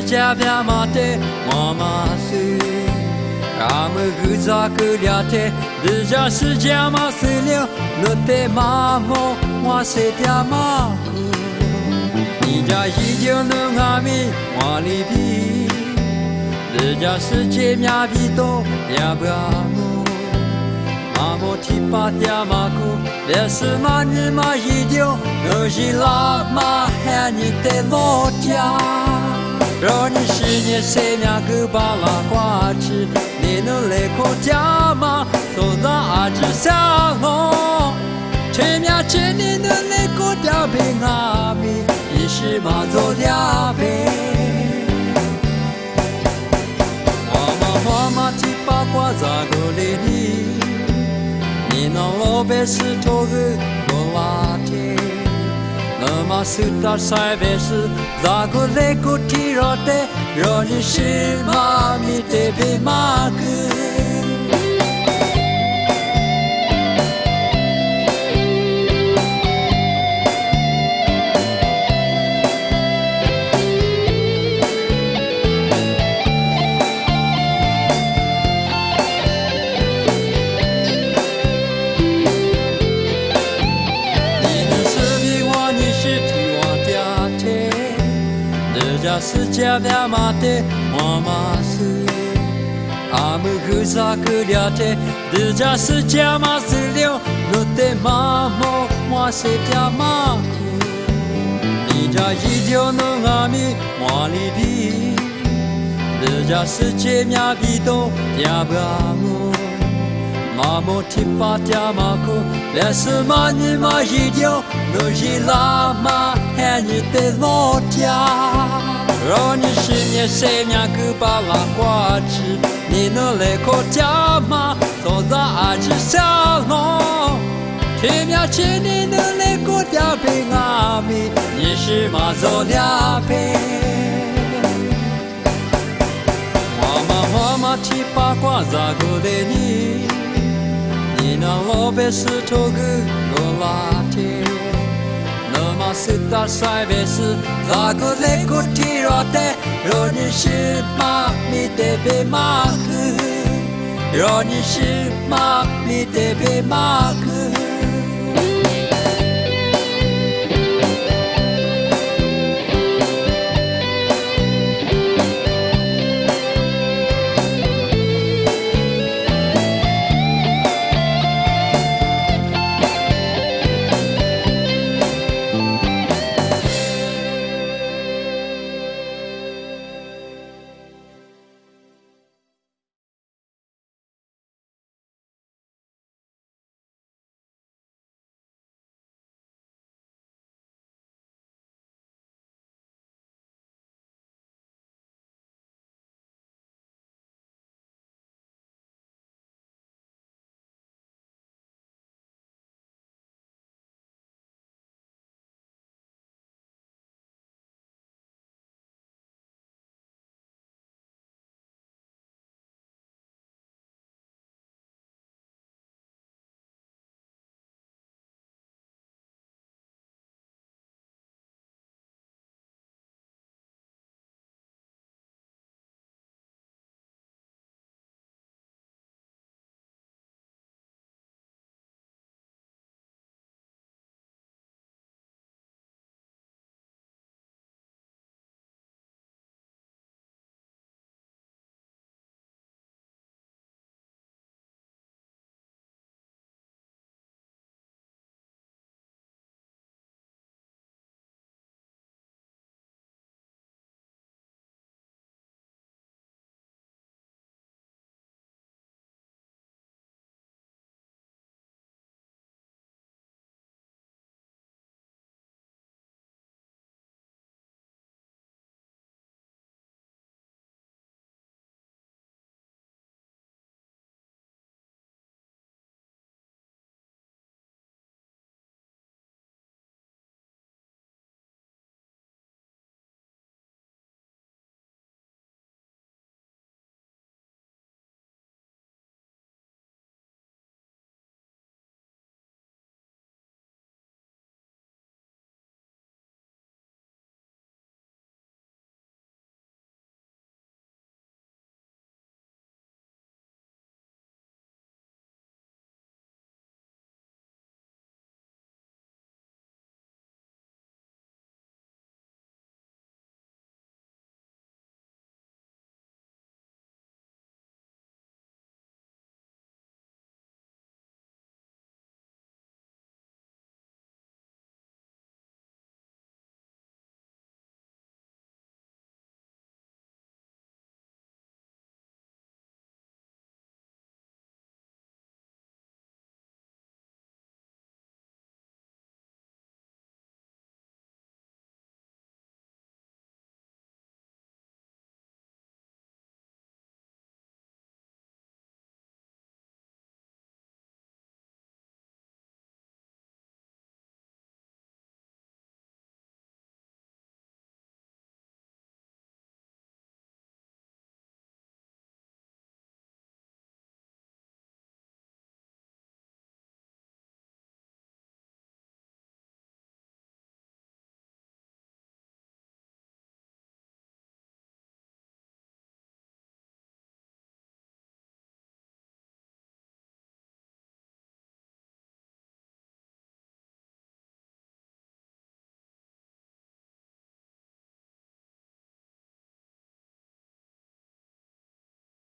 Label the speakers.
Speaker 1: 家别马的我马是，俺们个咋个了的？人家是家马是了，我的妈妈我是家马个，你家一定能阿米我里比，人家是姐妹比多也不阿么，阿么提巴家马个，也是马日马一丢，我是拉马喊你的老家。让你10年3年个把拉挂吃，你能来口家吗？走到阿只上我，前面前你能来口家平阿米，你是马走家平。我妈提把瓜咋个来你？你能老白石头个我拉天。那么是他塞北是咋个来个提着的，让你是妈咪的被骂个。是家别马的我马是，阿们个啥个了的？人家是家马是了，我的妈妈我是家马个，你家一条能阿米我里比，人家是姐妹比多也不阿么，妈妈提把家马个，也是马你马一条，我是拉马喊你的老家。让你10年3年个把拉挂吃，你能来口家吗？走到阿只上我，前面前你能来口家平阿米，你是马走两平。我妈提把瓜咋个来你？你那老白石头个我拉天。那么是他塞北是咋个来个提着的？让你是妈咪的被骂个，让你是妈咪的被骂个。